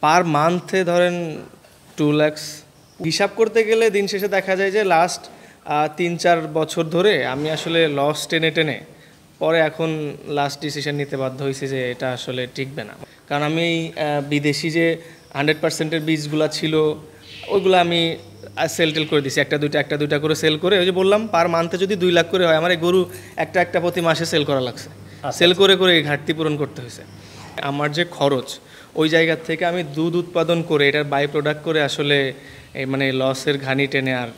পার মান্থে ধরেন 2 লাখ। হিসাব করতে গেলে দিন শেষে দেখা যায় যে লাস্ট 3-4 বছর ধরে আমি আসলে লস টেনে টেনে পরে এখন লাস্ট ডিসিশন নিতে বাধ্য হয়েছি যে এটা আসলে টিকবে না। কারণ আমি বিদেশি যে 100%-এর বীজগুলো ছিল ওইগুলো আমি সেল টেল করে দিছি, একটা দুইটা করে সেল করে, ওই যে বললাম পার মান্থে যদি 2 লাখ করে হয়, আমার এই গরু একটা প্রতি মাসে সেল করা লাগছে। সেল করে করে এই ঘাটতি পূরণ করতে হয়েছে। আমার যে খরচ ওই জায়গার থেকে আমি দুধ উৎপাদন করে এটার বাই প্রোডাক্ট করে আসলে মানে লসের ঘানি টেনে আর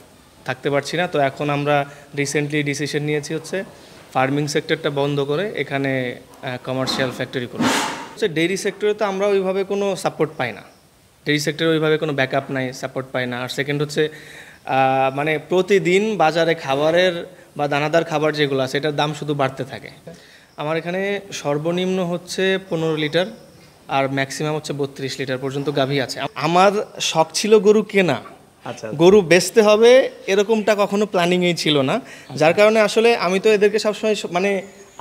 থাকতে পারছি না। তো এখন আমরা রিসেন্টলি ডিসিশন নিয়েছি হচ্ছে ফার্মিং সেক্টরটা বন্ধ করে এখানে কমার্শিয়াল ফ্যাক্টরি করব। হচ্ছে ডেইরি সেক্টরে তো আমরা ওইভাবে কোনো সাপোর্ট পাই না, ডেইরি সেক্টরে ওইভাবে কোনো ব্যাকআপ নাই, সাপোর্ট পাই না। আর সেকেন্ড হচ্ছে মানে প্রতিদিন বাজারে খাবারের বা দানাদার খাবার যেগুলো আছে এটার দাম শুধু বাড়তে থাকে। আমার এখানে সর্বনিম্ন হচ্ছে 15 লিটার আর ম্যাক্সিমাম হচ্ছে 32 লিটার পর্যন্ত গাভী আছে। আমার শখ ছিল গরু কেনা, গরু বেচতে হবে এরকমটা কখনো প্ল্যানিংয়েই ছিল না, যার কারণে আসলে আমি তো এদেরকে সবসময় মানে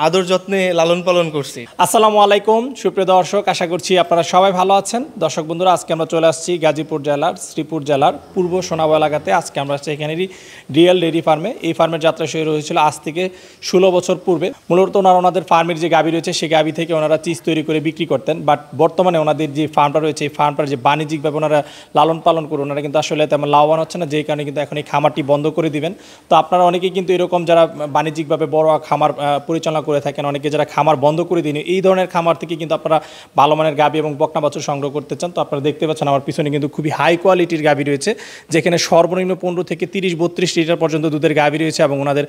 আদর যত্নে লালন পালন করছি। আসসালামু আলাইকুম সুপ্রিয় দর্শক, আশা করছি আপনারা সবাই ভালো আছেন। দর্শক বন্ধুরা, আজকে আমরা চলে আসছি গাজীপুর জেলার শ্রীপুর জেলার পূর্ব সোনাব এলাকাতে। আজকে আমরা আসছি এখানেরই রিয়েল ডেইরি ফার্মে। এই ফার্মের যাত্রা শুরু হয়েছিল আজ থেকে 16 বছর পূর্বে। মূলত ওনাদের ফার্মের যে গাভী রয়েছে সেই গাভী থেকে ওনারা চিজ তৈরি করে বিক্রি করতেন, বাট বর্তমানে ওনাদের যে ফার্মটা রয়েছে এই ফার্মটার যে বাণিজ্যিকভাবে ওনারা লালন পালন করে ওনারা কিন্তু আসলে তেমন লাভবান হচ্ছে না, যেই কারণে কিন্তু এখন এই খামারটি বন্ধ করে দিবেন। তো আপনারা অনেকেই কিন্তু এরকম যারা বাণিজ্যিকভাবে বড় খামার পরিচালনা করে থাকেন, অনেকে যারা খামার বন্ধ করে দিন, এই ধরনের খামার থেকে কিন্তু আপনারা ভালো মানের গাভী এবং বকনা বাছুর সংগ্রহ করতে চান। তো আপনারা দেখতে পাচ্ছেন আমার পিছনে কিন্তু খুবই হাই কোয়ালিটির গাভী রয়েছে, যেখানে সর্বনিম্ন 15 থেকে 30-32 লিটার পর্যন্ত দুধের গাভী রয়েছে এবং ওনাদের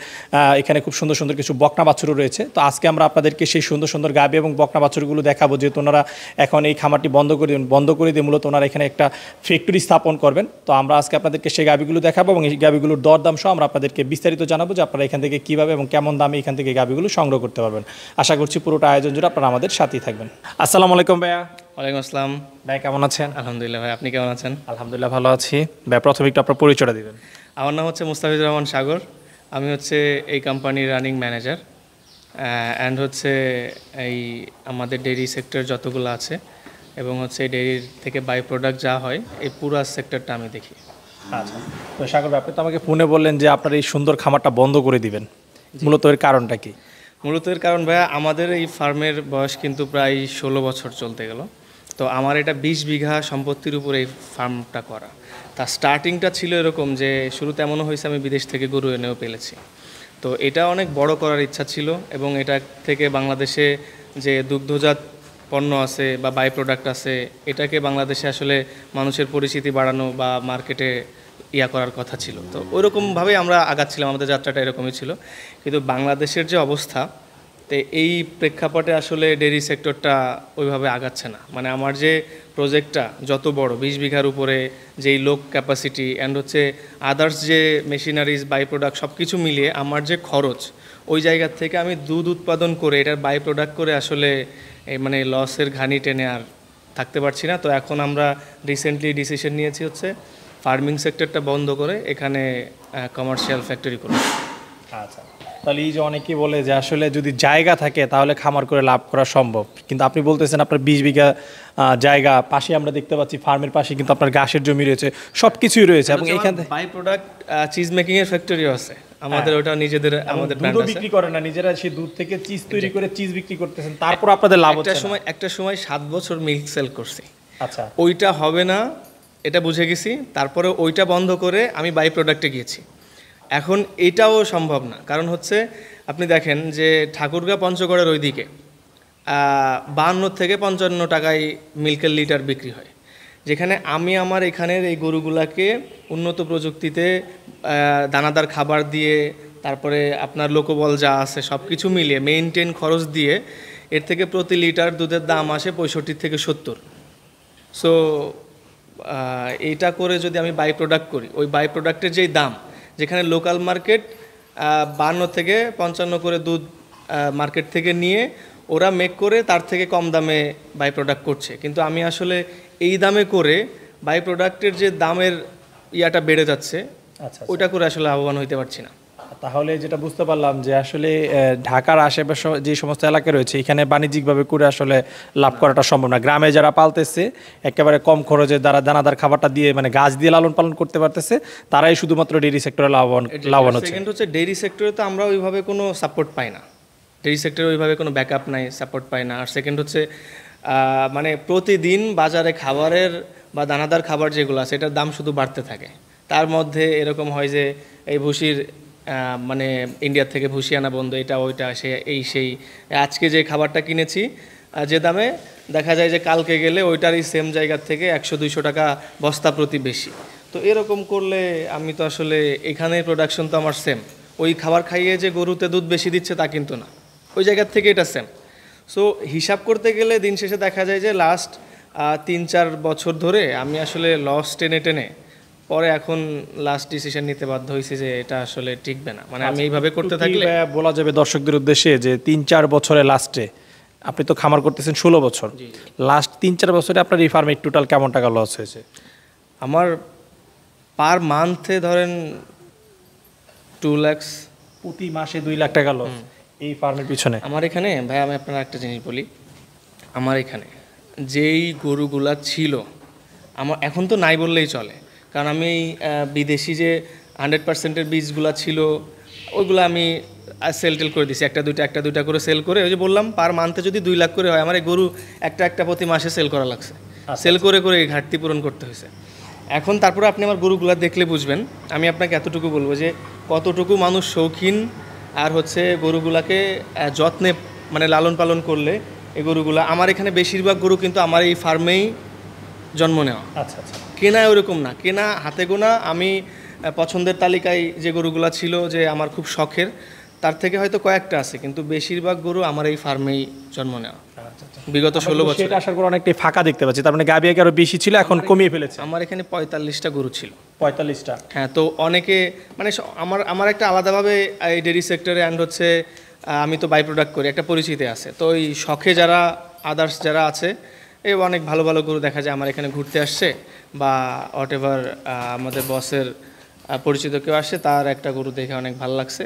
এখানে খুব সুন্দর সুন্দর কিছু বকনা বাছুরও রয়েছে। তো আজকে আমরা আপনাদেরকে সেই সুন্দর সুন্দর গাভী এবং বকনা বাছুরগুলো দেখাবো, যেহেতু ওনারা এখন এই খামারটি বন্ধ করে দিয়ে মূলত ওনারা এখানে একটা ফ্যাক্টরি স্থাপন করবেন। তো আমরা আজকে আপনাদেরকে সেই গাভীগুলো দেখাবো এবং এই গাভীগুলোর দরদাম সহ আমরা আপনাদেরকে বিস্তারিত জানাবো যে আপনারা এখান থেকে কীভাবে এবং কেমন দামে এখান থেকে গাভীগুলো সংগ্রহ করতে পারবেন। আশা করছি পুরোটা আয়োজন জুড়ে আপনারা আমাদের সাথেই থাকবেন। আসসালামু আলাইকুম ভাইয়া। ওয়ালাইকুম আসসালাম ভাই, কেমন আছেন? আলহামদুলিল্লাহ ভাই, আপনি কেমন আছেন? আলহামদুলিল্লাহ ভালো আছি ভাই। প্রথমে একটু আপনার পরিচয়টা দিবেন। আমার নাম হচ্ছে মুস্তাফিজুর রহমান সাগর, আমি হচ্ছে এই কোম্পানির রানিং ম্যানেজার অ্যান্ড হচ্ছে এই আমাদের ডেইরি সেক্টর যতগুলো আছে এবং হচ্ছে ডেইরির থেকে বাই প্রোডাক্ট যা হয় এই পুরো সেক্টরটা আমি দেখি। আচ্ছা, তো সাগর ভাই, আপনি তো আমাকে ফোনে বললেন যে আপনার এই সুন্দর খামারটা বন্ধ করে দিবেন, মূলত এর কারণটা কি? মূলত এর কারণ ভাইয়া, আমাদের এই ফার্মের বয়স কিন্তু প্রায় 16 বছর চলতে গেল। তো আমার এটা 20 বিঘা সম্পত্তির উপর এই ফার্মটা করা। তার স্টার্টিংটা ছিল এরকম যে শুরুতে এমনও হয়েছে আমি বিদেশ থেকে গরু এনেও পেলেছি। তো এটা অনেক বড় করার ইচ্ছা ছিল এবং এটা থেকে বাংলাদেশে যে দুগ্ধজাত পণ্য আছে বা বাই প্রোডাক্ট আছে এটাকে বাংলাদেশে আসলে মানুষের পরিচিতি বাড়ানো বা মার্কেটে করার কথা ছিল। তো ওইরকমভাবেই আমরা আগাচ্ছিলাম, আমাদের যাত্রাটা এরকমই ছিল। কিন্তু বাংলাদেশের যে অবস্থা, তো এই প্রেক্ষাপটে আসলে ডেইরি সেক্টরটা ওইভাবে আগাচ্ছে না। মানে আমার যে প্রজেক্টটা যত বড় 20 বিঘার উপরে, যেই লোক ক্যাপাসিটি অ্যান্ড হচ্ছে আদার্স যে মেশিনারিজ বাই প্রোডাক্ট সব কিছু মিলিয়ে আমার যে খরচ ওই জায়গার থেকে আমি দুধ উৎপাদন করে এটার বাই প্রোডাক্ট করে আসলে মানে লসের ঘানি টেনে আর থাকতে পারছি না। তো এখন আমরা রিসেন্টলি ডিসিশন নিয়েছি হচ্ছে ফার্মিং সেক্টরটা বন্ধ করে এখানে কমার্শিয়াল ফ্যাক্টরি করব। আচ্ছা, তাহলে এই যে অনেকেই বলে যে আসলে যদি জায়গা থাকে তাহলে খামার করে লাভ করা সম্ভব, কিন্তু আপনি বলতেছেন আপনার 20 বিঘা জায়গা, পাশে আমরা দেখতে পাচ্ছি ফার্মের পাশে কিন্তু আপনার ঘাসের জমি রয়েছে, সব কিছুই রয়েছে এবং এখানে বাই প্রোডাক্ট চিজ মেকিং এর ফ্যাক্টরিও আছে আমাদের। ওটা নিজেদের আমাদের দুধ বিক্রি করে না, নিজেরা সেই দুধ থেকে চিজ তৈরি করে চিজ বিক্রি করতেছেন, তারপর আপনাদের লাভ হচ্ছে। একটা সময় 7 বছর মিল্ক সেল করছি। আচ্ছা, ওইটা হবে না এটা বুঝে গেছি, তারপরে ওইটা বন্ধ করে আমি বাই প্রোডাক্টে গিয়েছি। এখন এটাও সম্ভব না, কারণ হচ্ছে আপনি দেখেন যে ঠাকুরগাঁ পঞ্চগড়ের ওইদিকে 52 থেকে 55 টাকায় মিল্কের লিটার বিক্রি হয়, যেখানে আমি আমার এখানের এই গরুগুলাকে উন্নত প্রযুক্তিতে দানাদার খাবার দিয়ে তারপরে আপনার লোকবল যা আছে সব কিছু মিলিয়ে মেইনটেইন খরচ দিয়ে এর থেকে প্রতি লিটার দুধের দাম আসে 65 থেকে 70। সো এইটা করে যদি আমি বাই প্রোডাক্ট করি, ওই বাই প্রোডাক্টের যেই দাম, যেখানে লোকাল মার্কেট 52 থেকে 55 করে দুধ মার্কেট থেকে নিয়ে ওরা মেক করে তার থেকে কম দামে বাই প্রোডাক্ট করছে, কিন্তু আমি আসলে এই দামে করে বাই প্রোডাক্টের যে দামের বেড়ে যাচ্ছে, ওইটা করে আসলে লাভবান হইতে পারছি না। তাহলে যেটা বুঝতে পারলাম যে আসলে ঢাকার আশেপাশে যে সমস্ত এলাকা রয়েছে এখানে বাণিজ্যিকভাবে করে আসলে লাভ করাটা সম্ভব না। গ্রামে যারা পালতেছে একেবারে কম খরচে দ্বারা দানাদার খাবারটা দিয়ে মানে গাছ দিয়ে লালন পালন করতে পারতেছে, তারাই শুধুমাত্র ডেইরি সেক্টরে লাভবান হচ্ছে। সেকেন্ড হচ্ছে ডেইরি সেক্টরে তো আমরা ওইভাবে কোনো সাপোর্ট পাই না, ডেইরি সেক্টরে ওইভাবে কোনো ব্যাকআপ নাই, সাপোর্ট পাই না। আর সেকেন্ড হচ্ছে মানে প্রতিদিন বাজারে খাবারের বা দানাদার খাবার যেগুলো আছে এটার দাম শুধু বাড়তে থাকে। তার মধ্যে এরকম হয় যে এই ভুসির মানে ইন্ডিয়ার থেকে ভুসি আনা বন্ধ, এটা ওইটা সে এই সেই। আজকে যে খাবারটা কিনেছি যে দামে, দেখা যায় যে কালকে গেলে ওইটারই সেম জায়গার থেকে 100-200 টাকা বস্তা প্রতি বেশি। তো এরকম করলে আমি তো আসলে এখানের প্রোডাকশন তো আমার সেম, ওই খাবার খাইয়ে যে গরুতে দুধ বেশি দিচ্ছে তা কিন্তু না, ওই জায়গার থেকে এটা সেম। সো হিসাব করতে গেলে দিন শেষে দেখা যায় যে লাস্ট 3-4 বছর ধরে আমি আসলে লস টেনে টেনে পরে এখন লাস্ট ডিসিশন নিতে বাধ্য হয়েছি যে এটা আসলে টিকবে না। মানে আমি এইভাবে করতে থাকলে বলা যাবে দর্শকদের উদ্দেশ্যে যে 3-4 বছরে লাস্টে আপনি তো খামার করতেছেন 16 বছর, লাস্ট 3-4 বছরে আপনার এই ফার্মে টোটাল কেমন টাকা লস হয়েছে? আমার পার মান্থে ধরেন 2 লাখ, প্রতি মাসে 2 লাখ টাকা লস এই ফার্মের পিছনে। আমার এখানে ভাই আমি আপনার একটা জিনিস বলি, আমার এখানে যেই গরুগুলা ছিল আমার এখন তো নাই বললেই চলে, কারণ আমি এই বিদেশি যে 100%-এর বীজগুলা ছিল ওইগুলো আমি সেল টেল করে দিছি, একটা দুইটা করে সেল করে, ওই যে বললাম পার মান্থে যদি 2 লাখ করে হয়, আমার এই গরু একটা প্রতি মাসে সেল করা লাগছে, সেল করে করে এই ঘাটতি পূরণ করতে হয়েছে। এখন তারপরে আপনি আমার গরুগুলা দেখলে বুঝবেন, আমি আপনাকে এতটুকু বলবো যে কতটুকু মানুষ শৌখিন আর হচ্ছে গরুগুলাকে যত্নে মানে লালন পালন করলে এই গরুগুলা। আমার এখানে বেশিরভাগ গরু কিন্তু আমার এই ফার্মেই জন্ম নেওয়া। আচ্ছা আচ্ছা, কেনা ওরকম না, কেনা হাতে গোনা। আমি পছন্দের তালিকায় যে গরুগুলা ছিল যে আমার খুব শখের, তার থেকে হয়তো কয়েকটা আছে, কিন্তু বেশিরভাগ গরু আমার এই ফার্মেই জন্ম নেওয়া বিগত 16 বছর। সেটা আসার পর অনেকটাই ফাঁকা দেখতে পাচ্ছি, তার মানে গাভী আগে আরো বেশি ছিল, এখন কমিয়ে ফেলেছে। আমার এখানে 45টা গরু ছিল। 45টা? হ্যাঁ। তো অনেকে মানে আমার একটা আলাদাভাবে এই ডেইরি সেক্টরে অ্যান্ড হচ্ছে আমি তো বাই প্রোডাক্ট করি, একটা পরিচিতি আছে। তো ওই শখে যারা আদার্স যারা আছে এই অনেক ভালো ভালো গরু দেখা যায় আমার এখানে ঘুরতে আসছে, বা হোয়াট এভার আমাদের বসের পরিচিত কেউ আসে, তার একটা গরু দেখে অনেক ভালো লাগছে,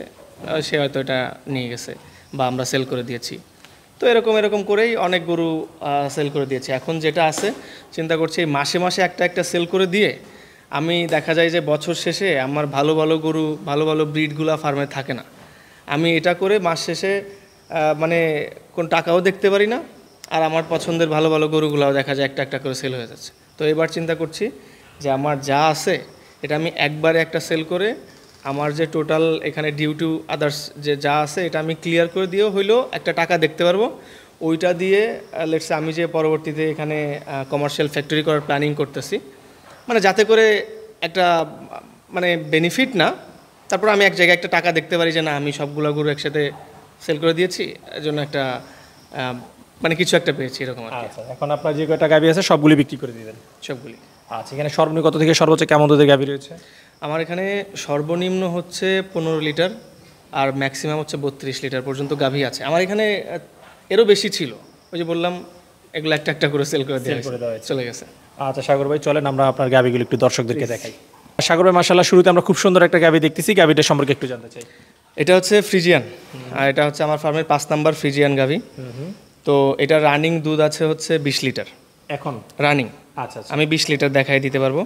সে হয়তো এটা নিয়ে গেছে বা আমরা সেল করে দিয়েছি। তো এরকম করেই অনেক গরু সেল করে দিয়েছি। এখন যেটা আছে চিন্তা করছি এই মাসে মাসে একটা সেল করে দিয়ে আমি দেখা যায় যে বছর শেষে আমার ভালো ভালো গরু ভালো ভালো ব্রিডগুলো ফার্মে থাকে না। আমি এটা করে মাস শেষে মানে কোন টাকাও দেখতে পারি না, আর আমার পছন্দের ভালো ভালো গরুগুলাও দেখা যায় একটা করে সেল হয়ে যাচ্ছে। তো এবার চিন্তা করছি যে আমার যা আছে এটা আমি একবারে একটা সেল করে আমার যে টোটাল এখানে ডিউ টু আদার্স যে যা আছে এটা আমি ক্লিয়ার করে দিয়েও হইলেও একটা টাকা দেখতে পারবো। ওইটা দিয়ে লেটসে আমি যে পরবর্তীতে এখানে কমার্শিয়াল ফ্যাক্টরি করার প্ল্যানিং করতেছি, মানে যাতে করে একটা মানে বেনিফিট না, তারপর আমি এক জায়গায় একটা টাকা দেখতে পারি যে না আমি সবগুলো গরু একসাথে সেল করে দিয়েছি, এর জন্য একটা মানে কিছু একটা পেয়েছি এরকম আর কি। আচ্ছা, এখন আপনার যে কয়টা গাভী আছে সবগুলি বিক্রি করে দিবেন? সবগুলি। আচ্ছা, এখানে সর্বনিম্ন কত থেকে সর্বোচ্চ কেমন দুধের গাভী রয়েছে? আমার এখানে সর্বনিম্ন হচ্ছে 15 লিটার আর ম্যাক্সিমাম হচ্ছে 32 লিটার পর্যন্ত গাভী আছে। আমার এখানে এরও বেশি ছিল, ওই যে বললাম এগুলো একটা করে সেল করে দেওয়া চলে গেছে। আচ্ছা সাগর ভাই, চলেন আমরা আপনার গাভীগুলো একটু দর্শকদেরকে দেখাই। সাগর ভাই মাশাআল্লাহ, শুরুতে আমরা খুব সুন্দর একটা গাভী দেখতেছি, গাভীটা সম্পর্কে একটু জানতে চাই। এটা হচ্ছে ফ্রিজিয়ান, আর এটা হচ্ছে আমার ফার্মের 5 নাম্বার ফ্রিজিয়ান গাভী। তো এটা রানিং দুধ আছে হচ্ছে 20 লিটার এখন রানিং। আচ্ছা, আমি 20 লিটার দেখাই দিতে পারবো।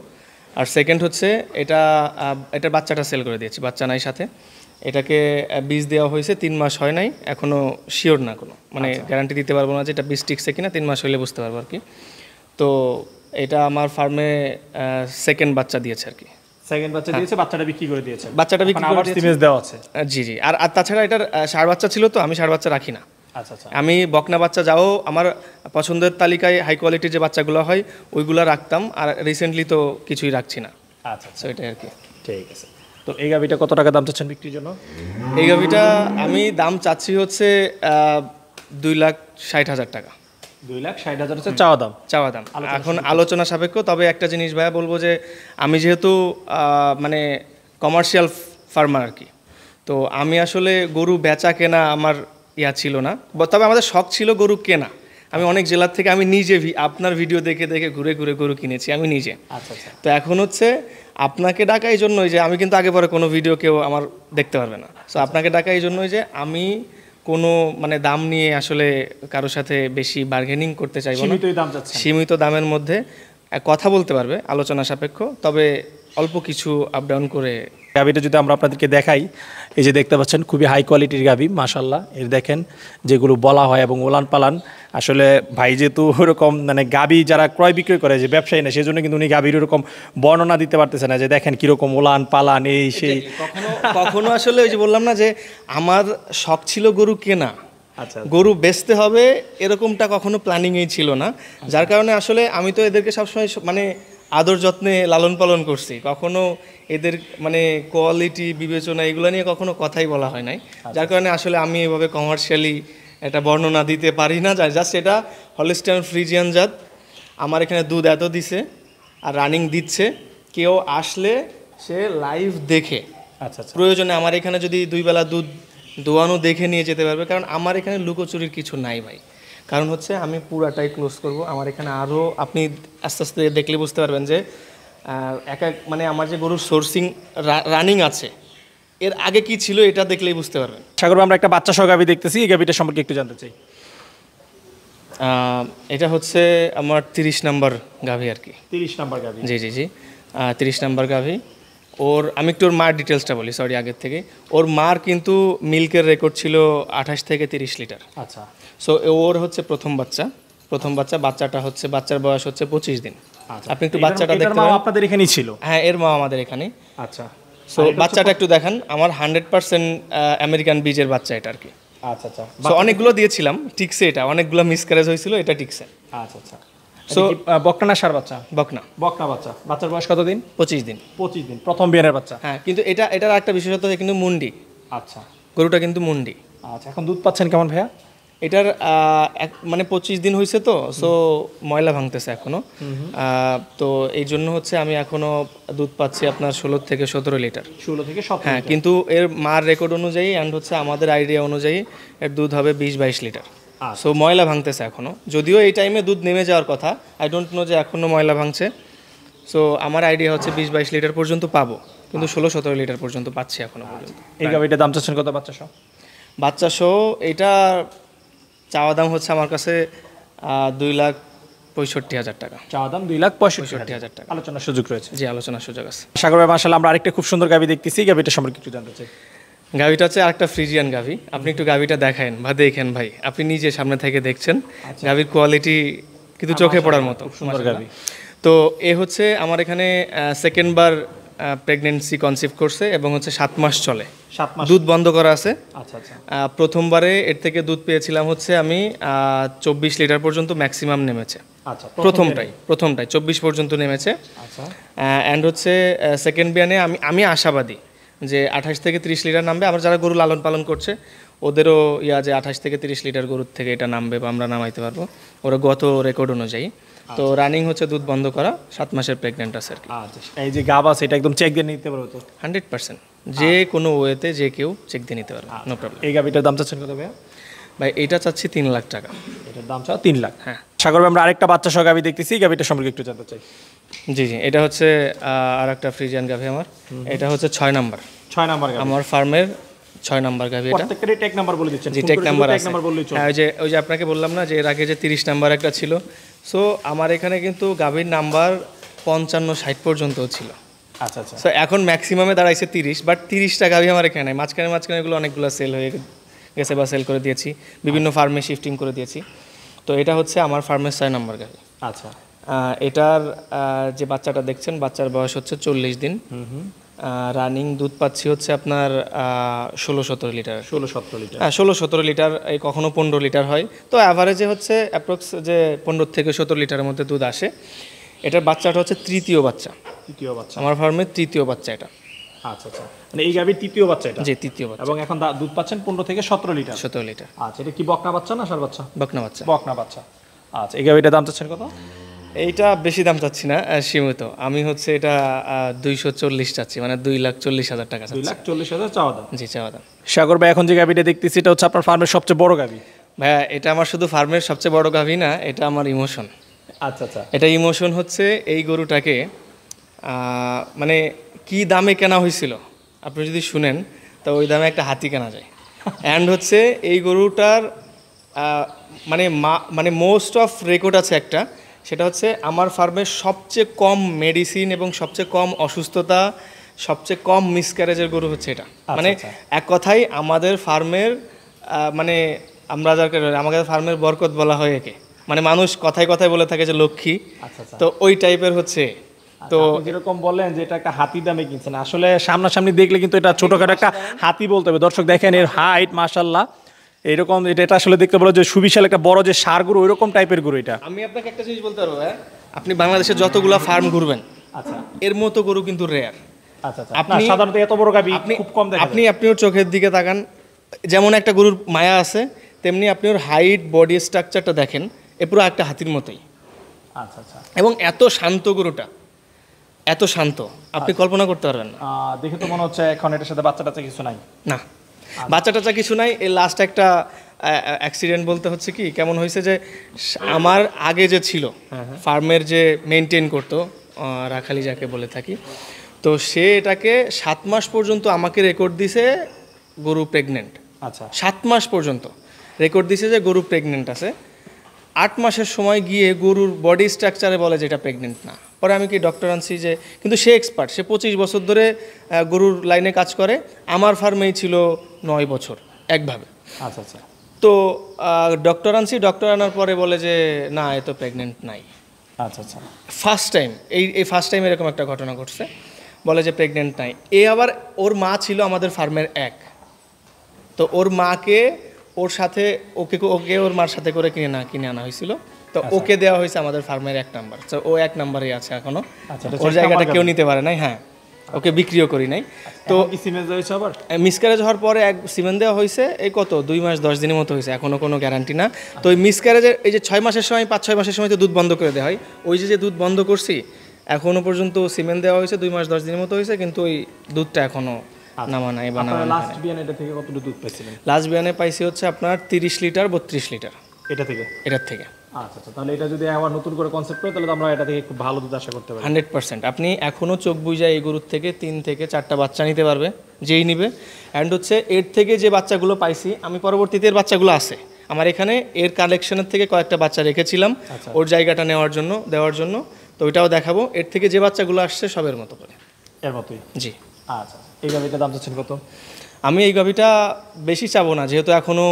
আর সেকেন্ড হচ্ছে এটার বাচ্চাটা সেল করে দিয়েছি, বাচ্চা নাই সাথে। এটাকে বীজ দেওয়া হয়েছে, 3 মাস হয় নাই, এখনও শিওর না কোনো, মানে গ্যারান্টি দিতে পারবো না যে এটা বীজ টিকছে কিনা, 3 মাস হলে বুঝতে পারবো আর কি। তো এটা আমার ফার্মে সেকেন্ড বাচ্চা দিয়েছে আর কি। সেকেন্ড বাচ্চা দিয়েছে, বাচ্চাটা বিক্রি করে দিয়েছে। বাচ্চাটা বিক্রি করে দিয়েছে, সিমেন্স দেওয়া আছে। জি। আর তাছাড়া এটার ষাঁড় বাচ্চা ছিল, তো আমি ষাঁড় বাচ্চা রাখি না। আচ্ছা আচ্ছা, আমি বকনা বাচ্চা যাও আমার পছন্দের তালিকায় হাই কোয়ালিটির যে বাচ্চাগুলো হয় ওইগুলো রাখতাম, আর রিসেন্টলি তো কিছুই রাখছি না। আচ্ছা সো এটাই আর কি। ঠিক আছে। তো এই গাভীটা কত টাকা দাম চাচ্ছেন বিক্রির জন্য? এই গাভীটা আমি দাম চাচ্ছি হচ্ছে 2,60,000 টাকা। 2,60,000 হচ্ছে চাওয়া দাম। এখন আলোচনা সাপেক্ষ। তবে একটা জিনিস ভাইয়া বলবো যে আমি যেহেতু মানে কমার্শিয়াল ফার্মার আর কি, তো আমি আসলে গরু বেচা কেনা আমার ছিল না, তবে আমাদের শখ ছিল গরু কেনা, আমি অনেক জেলার থেকে আমি নিজে আপনার ভিডিও দেখে দেখে ঘুরে ঘুরে গরু কিনেছি আমি নিজে। আচ্ছা আচ্ছা। তো এখন হচ্ছে আপনাকে ডাকা এই জন্যই যে আমি কিন্তু আগে পরে কোনো ভিডিও কেউ আমার দেখতে পারবে না। সো আপনাকে ডাকা এই জন্যই যে আমি কোনো মানে দাম নিয়ে আসলে কারোর সাথে বেশি বার্গেনিং করতে চাইবো না, সীমিতই দাম চাচ্ছেন। সীমিত দামের মধ্যে কথা বলতে পারবে আলোচনা সাপেক্ষ, তবে অল্প কিছু আপ ডাউন করে। গাভীটা যদি আমরা আপনাদেরকে দেখাই, এই যে দেখতে পাচ্ছেন খুবই হাই কোয়ালিটির গাভী মাশাআল্লাহ। এর দেখেন যেগুলো বলা হয় এবং ওলান পালান, আসলে ভাই যেহেতু ওরকম মানে গাভী যারা ক্রয় বিক্রয় করে যে ব্যবসায়ী না, সেই জন্য কিন্তু উনি গাভীর ওরকম বর্ণনা দিতে পারতেছে না যে দেখেন কীরকম ওলান পালান এই সেই। কখনো কখনো আসলে ওই যে বললাম না যে আমার শখ ছিল গরু কেনা, আচ্ছা গরু বেচতে হবে এরকমটা কখনো প্ল্যানিংয়েই ছিল না। যার কারণে আসলে আমি তো এদেরকে সবসময় মানে আদর যত্নে লালন পালন করছি, কখনো এদের মানে কোয়ালিটি বিবেচনা এগুলো নিয়ে কখনো কথাই বলা হয় নাই। যার কারণে আসলে আমি এভাবে কমার্শিয়ালি একটা বর্ণনা দিতে পারি না। জাস্ট এটা হলিস্টাইন ফ্রিজিয়ান জাত, আমার এখানে দুধ এত দিছে আর রানিং দিচ্ছে, কেউ আসলে সে লাইভ দেখে আচ্ছা আচ্ছা। প্রয়োজনে আমার এখানে যদি 2 বেলা দুধ দোয়ানো দেখে নিয়ে যেতে পারবে, কারণ আমার এখানে লুকোচুরির কিছু নাই ভাই। কারণ হচ্ছে আমি পুরাটাই ক্লোজ করব। আমার এখানে আরও আপনি আস্তে আস্তে দেখলে বুঝতে পারবেন যে এক এক মানে আমার যে গরুর সোর্সিং রানিং আছে, এর আগে কি ছিল এটা দেখলেই বুঝতে পারবেন। সাগর ভাই, আমরা একটা বাচ্চা সহ গাভী দেখতেছি, এই গাভীটা সম্পর্কে একটু জানতে চাই। এটা হচ্ছে আমার 30 নাম্বার গাভী আর কি। 30 নাম্বার গাভী। জি জি জি 30 নাম্বার গাভী। ওর আমি একটু ওর মার ডিটেলসটা বলি, সরি আগের থেকে। ওর মার কিন্তু মিল্কের রেকর্ড ছিল 28 থেকে 30 লিটার। আচ্ছা। সো ওর হচ্ছে প্রথম বাচ্চা, বাচ্চাটা হচ্ছে বাচ্চার বয়স হচ্ছে 25 দিন। আপনি একটু বাচ্চাটা দেখতে পারেন। আপনাদের এখানেই ছিল? হ্যাঁ, এর মা আমাদের এখানে। আচ্ছা। সো বাচ্চাটা একটু দেখান, আমার 100% আমেরিকান বীজের বাচ্চা এটা আর কি। আচ্ছা আচ্ছা। সো অনেকগুলো দিয়েছিলাম, ঠিকছে, এটা অনেকগুলো মিসক্যারেজ হয়েছিল, এটা ঠিকছে। আচ্ছা আচ্ছা। সো বকনা না ষাঁড় বাচ্চা? বকনা। বকনা বাচ্চা। বাচ্চার বয়স কত দিন? 25 দিন। 25 দিন, প্রথম বিয়ানের বাচ্চা। হ্যাঁ, কিন্তু এটার একটা বিশেষত্ব কিন্তু মুন্ডি। আচ্ছা। গরুটা কিন্তু মুন্ডি। আচ্ছা, এখন দুধ পাচ্ছেন কেমন ভাইয়া? এটার মানে 25 দিন হয়েছে তো, সো ময়লা ভাঙতেছে এখনো। তো এই জন্য হচ্ছে আমি এখনো দুধ পাচ্ছি আপনার 16 থেকে 17 লিটার। 16 থেকে 17। হ্যাঁ, কিন্তু এর মার রেকর্ড অনুযায়ী অ্যান্ড হচ্ছে আমাদের আইডিয়া অনুযায়ী এর দুধ হবে 20-22 লিটার। সো ময়লা ভাঙতেছে এখনো, যদিও এই টাইমে দুধ নেমে যাওয়ার কথা। আই ডোন্ট নো যে এখনো ময়লা ভাঙছে। সো আমার আইডিয়া হচ্ছে 20-22 লিটার পর্যন্ত পাবো, কিন্তু 16-17 লিটার পর্যন্ত পাচ্ছি এখনো পর্যন্ত। এই গাভীটার দাম চাচ্ছেন কত বাচ্চা সহ? বাচ্চা সহ এটা চাওয়া দাম হচ্ছে আমার কাছে 2,65,000 টাকা। চাওয়া দাম 2,65,000 টাকা। আলোচনার সুযোগ রয়েছে? জি, আলোচনার সুযোগ আছে। সাগর ভাই, মাশাআল্লাহ, আমরা আরেকটা খুব সুন্দর গাভী দেখতেছি, গাভীটা সম্পর্কে একটু জানতে চাই। গাভীটা হচ্ছে আরেকটা ফ্রিজিয়ান গাভী। আপনি একটু গাভীটা দেখেন বা দেখেন ভাই, আপনি নিজে সামনে থেকে দেখছেন, গাভীর কোয়ালিটি কিন্তু চোখে পড়ার মতো সুন্দর গাভী। তো এ হচ্ছে আমার এখানে সেকেন্ড বার প্রেগনেন্সি কনসিভ করছে এবং হচ্ছে 7 মাস চলে, 7 মাস দুধ বন্ধ করা আছে। আচ্ছা আচ্ছা। প্রথমবারে এর থেকে দুধ পেয়েছিলাম হচ্ছে আমি 24 লিটার পর্যন্ত ম্যাক্সিমাম নেমেছে। আচ্ছা, প্রথমটাই 24 পর্যন্ত নেমেছে। আচ্ছা। অ্যান্ড হচ্ছে সেকেন্ড বিয়ানে আমি আশাবাদী যে 28 থেকে 30 লিটার নামবে। আবার যারা গরু লালন পালন করছে ওদেরও যে 28 থেকে 30 লিটার গরুর থেকে এটা নামবে বা আমরা নামাইতে পারবো ওরা গত রেকর্ড অনুযায়ী। তো রানিং হচ্ছে দুধ বন্ধ করা, 7 মাসের প্রেগনেন্ট আছে আর কি। আচ্ছা, এই যে গাব আছে এটা একদম চেক দিয়ে নিতে পারবো তো? 100% যে কোনো ওয়েতে যে কেউ চেক দিয়ে নিতে পারবে, নো প্রবলেম। এই গাভিটার দাম চাচ্ছেন কত ভাইয়া? ভাই এটা চাচ্ছি 3 লাখ টাকা। এটার দাম চাও 3 লাখ? হ্যাঁ। সাগর ভাই, আমরা আরেকটা বাচ্চা সহ গাভি দেখতেছি, গাভিটা সম্পর্কে একটু জানতে চাই। জি জি, এটা হচ্ছে আর একটা ফ্রিজিয়ান গাভি আমার। এটা হচ্ছে 6 নাম্বার। 6 নাম্বার গাভি আমার ফার্মের 6 নাম্বার গাভি এটা। প্রত্যেকটারই টেক নাম্বার বলে দিচ্ছেন? জি, টেক নাম্বার আছে। নাম্বার বললেই চলে। হ্যাঁ, ওই যে আপনাকে বললাম না যে এর আগে যে 30 নাম্বার একটা ছিল। সো আমার এখানে কিন্তু গাভির নাম্বার 55-60 পর্যন্ত ছিল। আচ্ছা আচ্ছা। সো এখন ম্যাক্সিমামে দাঁড়াইছে 30, বাট 30টা গাভি আমার এখানে নাই। মাঝখানে এগুলো অনেকগুলো সেল হয়ে গেছে বা সেল করে দিয়েছি, বিভিন্ন ফার্মে শিফটিং করে দিয়েছি। তো এটা হচ্ছে আমার ফার্মের 6 নাম্বার গাভি। আচ্ছা। এটার যে বাচ্চাটা দেখছেন, বাচ্চার বয়স হচ্ছে 40 দিন। রানিং দুধ পাচ্ছি হচ্ছে আপনার 16-17 লিটার। 16-17 লিটার? হ্যাঁ, 16-17 লিটার, এই কখনো 15 লিটার হয়। তো অ্যাভারেজে হচ্ছে অ্যাপ্রক্স যে 15 থেকে 17 লিটারের মধ্যে দুধ আসে। এটার বাচ্চাটা হচ্ছে তৃতীয় বাচ্চা। তৃতীয় বাচ্চা? আমার ফার্মের তৃতীয় বাচ্চা এটা। আচ্ছা আচ্ছা, মানে এই গাভির তৃতীয় বাচ্চা এটা? জি, তৃতীয় বাচ্চা। এবং এখন দুধ পাচ্ছেন 15 থেকে 17 লিটার? 17 লিটার। আচ্ছা, এটা কি বকনা বাচ্চা না ষাঁড় বাচ্চা? বকনা বাচ্চা। বকনা বাচ্চা। আচ্ছা, এই গাভিটার দাম চাচ্ছেন কত? এইটা বেশি দাম চাচ্ছি না, সীমিত। আমি হচ্ছে এটা 240 চাচ্ছি, মানে 2,40,000 টাকা চাচ্ছি। 2,40,000 চাওয়া দাম? জি, চাওয়া দাম। সাগর ভাই, এখন যে গাভিটা দেখতেছি এটা হচ্ছে আপনার ফার্মের সবচেয়ে বড় গাভি। ভাইয়া এটা আমার শুধু ফার্মের সবচেয়ে বড় গাভী না, এটা আমার ইমোশন। আচ্ছা আচ্ছা। এটা ইমোশন হচ্ছে এই গরুটাকে মানে কি দামে কেনা হয়েছিল আপনি যদি শুনেন, তো ওই দামে একটা হাতি কেনা যায়। অ্যান্ড হচ্ছে এই গরুটার মানে মোস্ট অফ রেকর্ড আছে একটা, সেটা হচ্ছে আমার ফার্মের সবচেয়ে কম মেডিসিন এবং সবচেয়ে কম অসুস্থতা, সবচেয়ে কম মিসক্যারেজের গরু হচ্ছে এটা। মানে এক কথায় আমাদের ফার্মের মানে আমরা যাকে আমাদের ফার্মের বরকত বলা হয় একে, মানে মানুষ কথায় কথায় বলে থাকে যে লক্ষ্মী। তো ওই টাইপের হচ্ছে। তো যেরকম বললেন যে এটা একটা হাতি দামে কিনছেন, আসলে সামনাসামনি দেখলে কিন্তু এটা ছোটখাটো একটা হাতি বলতে হবে। দর্শক দেখেন এর হাইট মাশাআল্লাহ এরকম, এটা আসলে দেখতে বলো যে সুবিশাল একটা বড় যে ষাঁড় গরু ওইরকম টাইপের গরু এটা। আমি আপনাকে একটা জিনিস বলতে পারবো, আপনি বাংলাদেশে যতগুলা ফার্ম ঘুরবেন, আচ্ছা, এর মতো গরু কিন্তু রেয়ার। আচ্ছা আচ্ছা। আপনি সাধারণত এত বড় গাভী খুব কম দেখেন। আপনি ওর চোখের দিকে তাকান, যেমন একটা গরুর মায়া আছে তেমনি আপনি ওর হাইট বডি স্ট্রাকচারটা দেখেন, এ পুরো একটা হাতির মতোই। আচ্ছা আচ্ছা। এবং এত শান্ত গরুটা, এত শান্ত আপনি কল্পনা করতে পারবেন না। দেখে তো মনে হচ্ছে এখন এটার সাথে বাচ্চা টাচ্চা কিছু নাই। না, বাচ্চা টাচ্চা কিছু নাই। এই লাস্ট একটা অ্যাক্সিডেন্ট বলতে হচ্ছে কি কেমন হয়েছে যে আমার আগে যে ছিল ফার্মের যে মেনটেন করতো রাখালি যাকে বলে থাকি, তো সে এটাকে 7 মাস পর্যন্ত আমাকে রেকর্ড দিছে গরু প্রেগনেন্ট। আচ্ছা, 7 মাস পর্যন্ত রেকর্ড দিছে যে গরু প্রেগনেন্ট আছে। 8 মাসের সময় গিয়ে গরুর বডি স্ট্রাকচারে বলে যে এটা প্রেগনেন্ট না। পরে আমি কি ডক্টর আনছি যে, কিন্তু সে এক্সপার্ট, সে 25 বছর ধরে গরুর লাইনে কাজ করে, আমার ফার্মেই ছিল 9 বছর একভাবে। আচ্ছা আচ্ছা। তো ডক্টর আনছি, ডক্টর আনার পরে বলে যে না এ তো প্রেগনেন্ট নাই। আচ্ছা আচ্ছা। ফার্স্ট টাইম এই ফার্স্ট টাইম এরকম একটা ঘটনা ঘটছে, বলে যে প্রেগনেন্ট নাই। এ আবার ওর মা ছিল আমাদের ফার্মের এক, তো ওর মাকে ওর সাথে ওকে ওর মার সাথে করে কিনে আনা হয়েছিল। তো ওকে দেওয়া হয়েছে আমাদের ফার্মের 1 নাম্বার। তো ও 1 নাম্বারেই আছে এখনো। ওর জায়গাটা কেউ নিতে পারে নাই। হ্যাঁ, ওকে বিক্রিও করি নাই। তো মিসক্যারেজ হওয়ার পরে সিমেন্ট দেওয়া হয়েছে এই কত 2 মাস 10 দিনের মতো হয়েছে, এখনো কোনো গ্যারান্টি না। তো ওই মিসক্যারেজের এই যে 6 মাসের সময় 5-6 মাসের সময় তো দুধ বন্ধ করে দেওয়া হয়, ওই যে দুধ বন্ধ করছি এখনো পর্যন্ত সিমেন্ট দেওয়া হয়েছে 2 মাস 10 দিনের মতো হয়েছে, কিন্তু ওই দুধটা এখনো নামা নাই বা নামা। লাস্ট বিয়ান এটা থেকে কতটুকু দুধ পাইছিলেন? লাস্ট বিয়ানে পাইছি হচ্ছে আপনার 30 লিটার 32 লিটার এটার থেকে। আচ্ছা আচ্ছা। তাহলে এটা যদি আবার নতুন করে কনসেপ্ট করে তাহলে তো আমরা এটা থেকে খুব ভালো দুধ আশা করতে পারি। 100% আপনি এখনো চোখ বুঝে এই গরুর থেকে 3 থেকে 4টা বাচ্চা নিতে পারবে যেই নিবে। অ্যান্ড হচ্ছে এর থেকে যে বাচ্চাগুলো পাইছি আমি, পরবর্তীতে এর বাচ্চাগুলো আছে আমার এখানে, এর কালেকশনের থেকে কয়েকটা বাচ্চা রেখেছিলাম ওর জায়গাটা দেওয়ার জন্য। তো ওইটাও দেখাবো। এর থেকে যে বাচ্চাগুলো আসছে সবের মতো করে, এর মতোই। জি। আচ্ছা, এই গাভিটার দাম চাচ্ছেন কত? আমি এই গাভিটা বেশি চাবো না, যেহেতু এখনও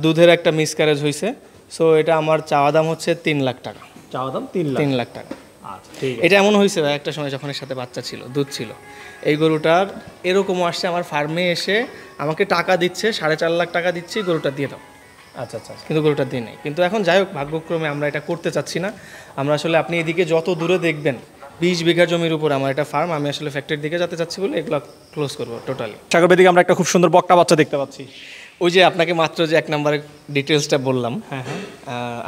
দুধের একটা মিসক্যারেজ হয়েছে। সো এটা আমার চাওয়া দাম হচ্ছে 3 লাখ টাকা। চাওয়া দাম 3 লাখ টাকা। আচ্ছা, ঠিক আছে। এটা এমন হয়েছে একটা সময় যখন এর সাথে বাচ্চা ছিল, দুধ ছিল, এই গরুটার এরকমও আসছে আমার ফার্মে এসে আমাকে টাকা দিচ্ছে, 4.5 লাখ টাকা দিচ্ছি গরুটা দিয়ে দাও। আচ্ছা আচ্ছা। কিন্তু গরুটা দিয়ে নেই। কিন্তু এখন যাই হোক, ভাগ্যক্রমে আমরা এটা করতে চাচ্ছি না। আমরা আসলে আপনি এদিকে যত দূরে দেখবেন 20 বিঘা জমির উপর আমার একটা ফার্ম, আমি আসলে ফ্যাক্টরির দিকে যেতে চাচ্ছি বলে এগুলো ক্লোজ করবো টোটালি। সাগর দিকে আমরা একটা খুব সুন্দর বকটা বাচ্চা দেখতে পাচ্ছি। ওই যে আপনাকে মাত্র যে 1 নম্বরের ডিটেলসটা বললাম,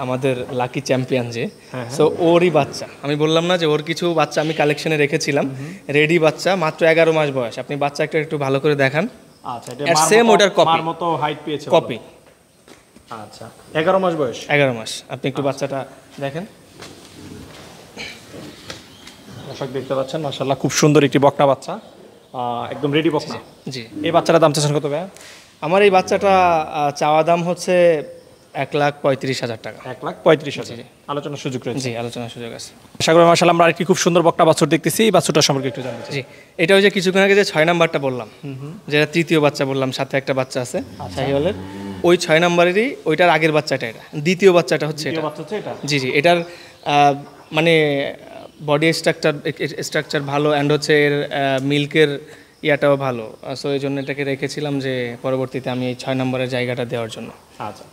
আমাদের লাকি চ্যাম্পিয়ন যে, সো ওরই বাচ্চা। আমি বললাম না যে ওর কিছু বাচ্চা আমি কালেকশনে রেখেছিলাম, রেডি বাচ্চা, মাত্র 11 মাস বয়স। আপনি বাচ্চা একটু ভালো করে দেখান। আচ্ছা, এটা সেম ওটার কপি মতো হাইট পেয়েছে, কপি। আচ্ছা, 11 মাস বয়স। 11 মাস। আপনি একটু বাচ্চাটা দেখেন। দর্শক দেখতে পাচ্ছেন মাশাআল্লাহ খুব সুন্দর একটি বকনা বাচ্চা, একদম রেডি বকনা। জি। এই বাচ্চাটার দাম চাচ্ছেন কত ভাই? আমার এই বাচ্চাটা চাওয়া দাম হচ্ছে 1,35,000 টাকা। 1,35,000। আলোচনার সুযোগ রয়েছে? জি, আলোচনার সুযোগ আছে। সাগর ভাই মাশাআল্লাহ আমরা আরেকটি খুব সুন্দর বকনা বাছুর দেখতেছি, এই বাছুরটা সম্পর্কে একটু জানতে চাই। জি, এটা ওই যে কিছুক্ষণ আগে যে 6 নাম্বারটা বললাম, যেটা তৃতীয় বাচ্চা বললাম, সাথে একটা বাচ্চা আছে শাহিওয়ালের, ওই 6 নাম্বারেরই ওইটার আগের বাচ্চাটা, এটা দ্বিতীয় বাচ্চাটা হচ্ছে এটা। জি জি, এটার মানে বডি স্ট্রাকচার ভালো, অ্যান্ড হচ্ছে এর মিল্কের ইয়াটাও ভালো। সো এই জন্য এটাকে রেখেছিলাম যে পরবর্তীতে আমি এই 6 নম্বরের জায়গাটা দেওয়ার জন্য। আচ্ছা,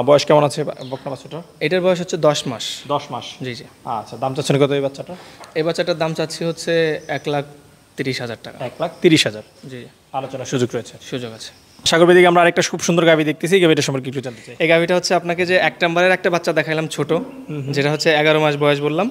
বয়স কেমন আছে বকনা বাছুরটার? এটার বয়স হচ্ছে 10 মাস। 10 মাস। জি জি। আচ্ছা, দাম চাচ্ছেন কত এই বাচ্চাটা? এই বাচ্চাটার দাম চাচ্ছি হচ্ছে 1,30,000 টাকা। 1,30,000। জি, আলোচনার সুযোগ রয়েছে? সুযোগ আছে। সাগর দিকে আমরা আরেকটা খুব সুন্দর গাভী দেখতেছি, এই গাভীটা সম্পর্কে একটু জানতে চাই। এই গাভীটা হচ্ছে আপনাকে যে 1 নম্বরের একটা বাচ্চা দেখাইলাম ছোট, যেটা হচ্ছে 11 মাস বয়স বললাম,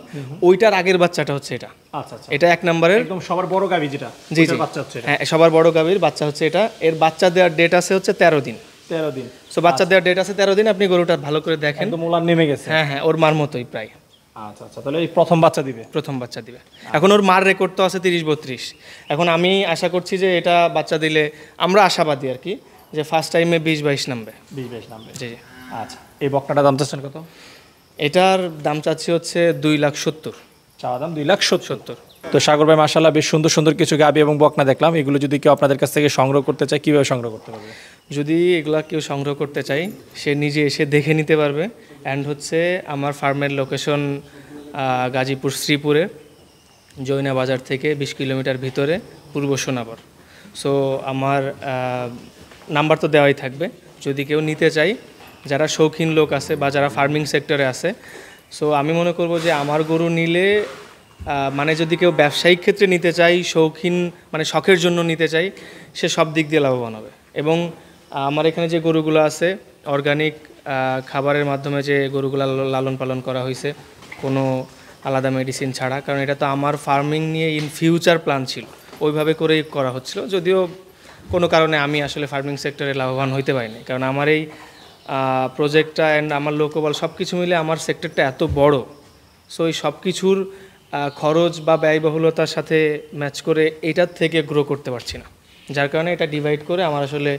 ওইটার আগের বাচ্চাটা হচ্ছে এটা। আচ্ছা আচ্ছা। এটা 1 নম্বরের একদম সবার বড় গাভী যেটা। জি জি, বাচ্চা হচ্ছে, হ্যাঁ সবার বড় গাভীর বাচ্চা হচ্ছে এটা। এর বাচ্চা দেওয়ার ডেট আছে হচ্ছে 13 দিন। 13 দিন। সো বাচ্চা দেওয়ার ডেট আছে 13 দিন। আপনি গরুটা ভালো করে দেখেন। একদম উলান নেমে গেছে। হ্যাঁ হ্যাঁ, ওর মার মতোই প্রায়। আচ্ছা আচ্ছা, তাহলে এই প্রথম বাচ্চা দিবে। প্রথম বাচ্চা দিবে। এখন ওর মার রেকর্ড তো আছে 30-32। এখন আমি আশা করছি যে এটা বাচ্চা দিলে, আমরা আশাবাদী আর কি, যে ফার্স্ট টাইমে 20-22 নামবে। 20-22 নামবে। জি জি। আচ্ছা, এই বকনাটার দাম চাচ্ছেন কত? এটার দাম চাচ্ছি হচ্ছে 2,70,000। চাওয়া দাম 2,70,000। তো সাগর ভাই মাশাআল্লাহ বেশ সুন্দর সুন্দর কিছু গাবি এবং বকনা দেখলাম। এগুলো যদি কেউ আপনাদের কাছ থেকে সংগ্রহ করতে চায়, কিভাবে সংগ্রহ করতে পারবে? যদি এগুলা কেউ সংগ্রহ করতে চাই, সে নিজে এসে দেখে নিতে পারবে। অ্যান্ড হচ্ছে আমার ফার্মের লোকেশন গাজীপুর শ্রীপুরে, জৈনা বাজার থেকে 20 কিলোমিটার ভিতরে, পূর্ব সোনাবর। সো আমার নাম্বার তো দেওয়াই থাকবে। যদি কেউ নিতে চাই, যারা শৌখিন লোক আছে বা যারা ফার্মিং সেক্টরে আছে, সো আমি মনে করব যে আমার গরু নিলে, মানে যদি কেউ ব্যবসায়িক ক্ষেত্রে নিতে চাই, শৌখিন মানে শখের জন্য নিতে চাই, সে সব দিক দিয়ে লাভবান হবে। এবং আমার এখানে যে গরুগুলো আছে, অর্গানিক খাবারের মাধ্যমে যে গরুগুলো লালন পালন করা হয়েছে, কোনো আলাদা মেডিসিন ছাড়া, কারণ এটা তো আমার ফার্মিং নিয়ে ইন ফিউচার প্ল্যান ছিল, ওইভাবে করেই করা হচ্ছিল। যদিও কোনো কারণে আমি আসলে ফার্মিং সেক্টরে লাভবান হইতে পারিনি, কারণ আমার এই প্রজেক্টটা অ্যান্ড আমার লোকবল সব কিছু মিলে আমার সেক্টরটা এত বড়। সো এই সব কিছুর খরচ বা ব্যয়বহুলতার সাথে ম্যাচ করে এটার থেকে গ্রো করতে পারছি না, যার কারণে এটা ডিভাইড করে আমার আসলে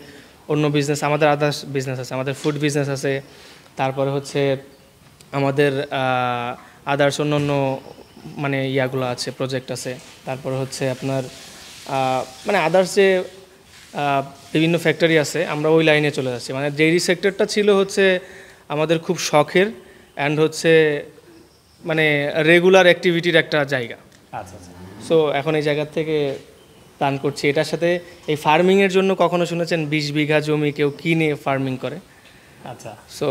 অন্য বিজনেস, আমাদের আদার্স বিজনেস আছে, আমাদের ফুড বিজনেস আছে, তারপরে হচ্ছে আমাদের আদার্স অন্য মানে ইয়াগুলো আছে, প্রজেক্ট আছে, তারপরে হচ্ছে আপনার মানে আদার্স যে বিভিন্ন ফ্যাক্টরি আছে, আমরা ওই লাইনে চলে যাচ্ছি। মানে ডেইরি সেক্টরটা ছিল হচ্ছে আমাদের খুব শখের অ্যান্ড হচ্ছে মানে রেগুলার অ্যাক্টিভিটির একটা জায়গা। আচ্ছা আচ্ছা। সো এখন এই জায়গা থেকে প্ল্যান করছি এটার সাথে। এই ফার্মিংয়ের জন্য কখনো শুনেছেন 20 বিঘা জমি কেউ কিনে ফার্মিং করে? আচ্ছা। সো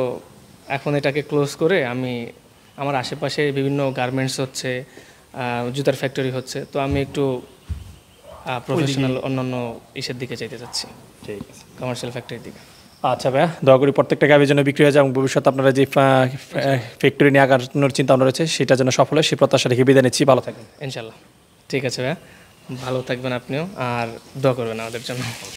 এখন এটাকে ক্লোজ করে আমি, আমার আশেপাশে বিভিন্ন গার্মেন্টস হচ্ছে, জুতার ফ্যাক্টরি হচ্ছে, তো আমি একটু প্রফেশনাল অন্যান্য ইসের দিকে যেতে চাচ্ছি, ঠিক আছে, কমার্শিয়াল ফ্যাক্টরির দিকে। আচ্ছা ভাইয়া, দোয়া করি প্রত্যেকটা গাবির জন্য বিক্রি হয়ে যায় এবং ভবিষ্যতে আপনারা যে ফ্যাক্টরি নিয়ে আগানোর চিন্তা ভাবনা রয়েছে সেটা যেন সফল হয়, সেই প্রত্যাশা রেখে বিদায় নিচ্ছি। ভালো থাকবেন। ইনশাল্লাহ। ঠিক আছে ভাইয়া, ভালো থাকবেন আপনিও, আর দোয়া করবেন আমাদের জন্য।